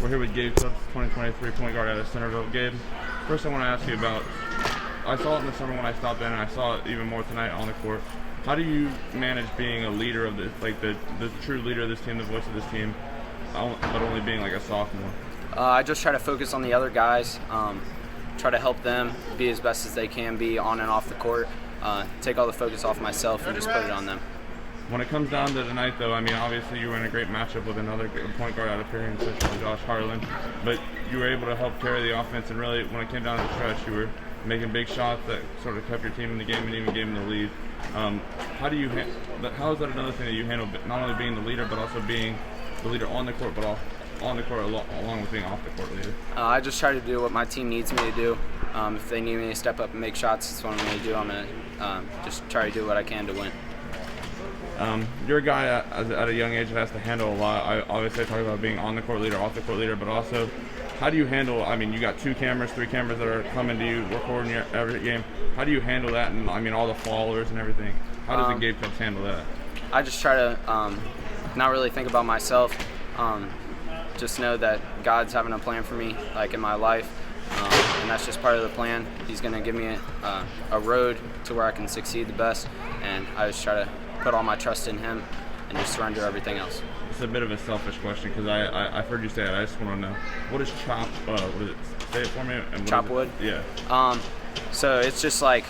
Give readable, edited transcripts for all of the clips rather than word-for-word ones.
We're here with Gabe Cupps, 2023 point guard out of Centerville. Gabe, first I want to ask you about, I saw it in the summer when I stopped in, and I saw it even more tonight on the court. How do you manage being a leader of this, like the true leader of this team, the voice of this team, but only being like a sophomore? I just try to focus on the other guys, try to help them be as best as they can be on and off the court, take all the focus off myself and just put it on them. When it comes down to tonight, though, I mean, obviously you were in a great matchup with another point guard out of Pickerington Central, Josh Harlan, but you were able to help carry the offense, and really, when it came down to the stretch, you were making big shots that sort of kept your team in the game and even gave them the lead. How is that another thing that you handle, not only being the leader, but also being the leader on the court, but on the court along with being off the court leader? I just try to do what my team needs me to do. If they need me to step up and make shots, that's what I'm going to do. I'm going to just try to do what I can to win. You're a guy at a young age that has to handle a lot. I obviously talk about being on the court leader, off the court leader, but also how do you handle, I mean, you got 2 cameras, 3 cameras that are coming to you, recording your every game. How do you handle that, and I mean all the followers and everything? How does the Gabe Cupps handle that? I just try to not really think about myself. Just know that God's having a plan for me, like in my life, and that's just part of the plan. He's going to give me a road to where I can succeed the best, and I just try to put all my trust in Him and just surrender everything else. It's a bit of a selfish question because I've heard you say it. I just want to know, what is chop? What is it? Say it for me. And chop wood? Yeah. So it's just like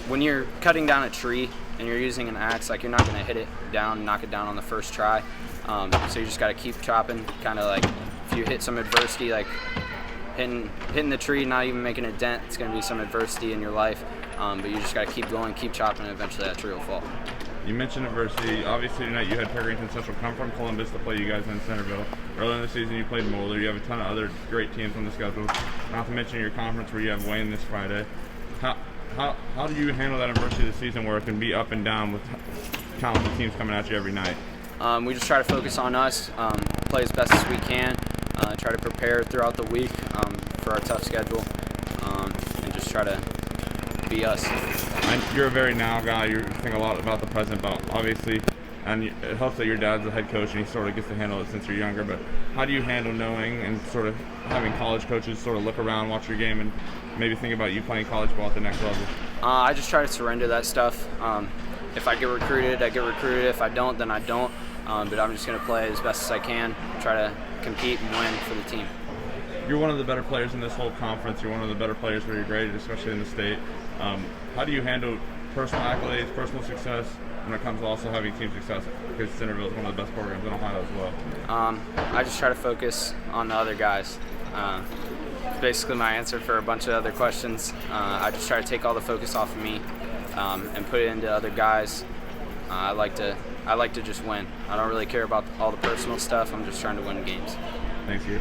when you're cutting down a tree and you're using an axe, like you're not going to hit it down, knock it down on the first try. So you just got to keep chopping, kind of like if you hit some adversity, like hitting the tree, not even making a dent, it's going to be some adversity in your life. But you just got to keep going, keep chopping, and eventually that tree will fall. You mentioned adversity. Obviously tonight you had Pickerington Central come from Columbus to play you guys in Centerville. Earlier in the season you played Moeller. You have a ton of other great teams on the schedule. Not to mention your conference where you have Wayne this Friday. How do you handle that adversity this season where it can be up and down with talented teams coming at you every night? We just try to focus on us, play as best as we can, try to prepare throughout the week for our tough schedule, and just try to be us. And you're a very now guy. You think a lot about the present, but obviously, and it helps that your dad's the head coach and he sort of gets to handle it since you're younger. But how do you handle knowing and sort of having college coaches sort of look around, watch your game, and maybe think about you playing college ball at the next level? I just try to surrender that stuff. If I get recruited, I get recruited. If I don't, then I don't. But I'm just going to play as best as I can, try to compete and win for the team. You're one of the better players in this whole conference. You're one of the better players where you're graded, especially in the state. How do you handle personal accolades, personal success, when it comes to also having team success? Because Centerville is one of the best programs in Ohio as well. I just try to focus on the other guys. It's basically my answer for a bunch of other questions. I just try to take all the focus off of me and put it into other guys. I like to just win. I don't really care about all the personal stuff. I'm just trying to win games. Thanks, you.